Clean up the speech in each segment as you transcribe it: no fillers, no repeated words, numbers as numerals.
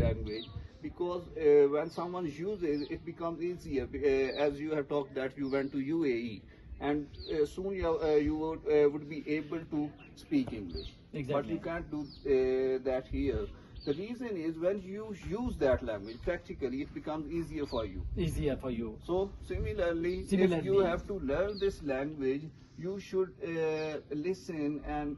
language, because when someone uses it becomes easier. As you have talked that you went to UAE, and soon you would be able to speak English. Exactly. But you can't do that here. The reason is when you use that language practically, it becomes easier for you. Easier for you. So similarly, if you have to learn this language, you should listen and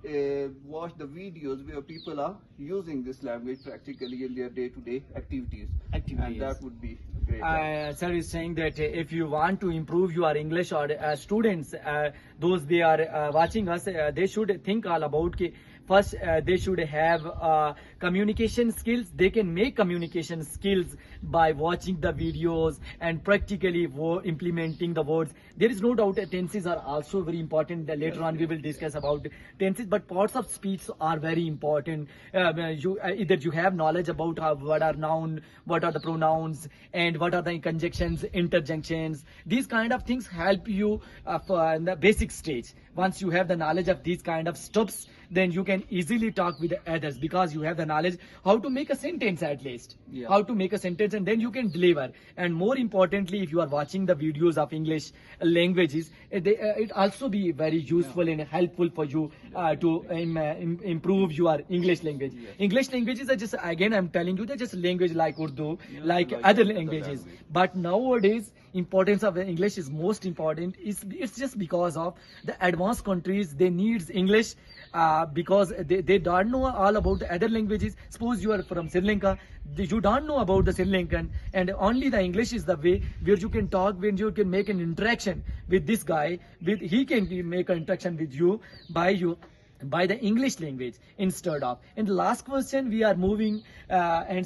watch the videos where people are using this language practically in their day-to-day activities. And that would be great. Sir is saying that if you want to improve your English, or students, those they are watching us, they should think all about first they should have communication skills. They can make communication skills by watching the videos and practically implementing the words. There is no doubt that tenses are also very important. Later on we will discuss about tenses, but parts of speech are very important. Either you have knowledge about what are noun, what are the pronouns, and what are the conjunctions, interjunctions. These kind of things help you for the basic stage. Once you have the knowledge of these kind of stuffs, then you can easily talk with others, because you have the knowledge how to make a sentence at least. Yeah. How to make a sentence, and then you can deliver. And more importantly, if you are watching the videos of English languages, it also be very useful and helpful for you to improve your English language. Yes. English languages are just, again I'm telling you, they're just language like Urdu, like other languages. But nowadays, importance of English is most important. It's just because of the advanced countries, they needs English, because they don't know all about the other languages. Suppose you are from Sri Lanka, you don't know about the Sri Lankan, and only the English is the way where you can talk, when you can make an interaction with this guy, he can make an interaction with you by the English language instead of. And the last question we are moving, and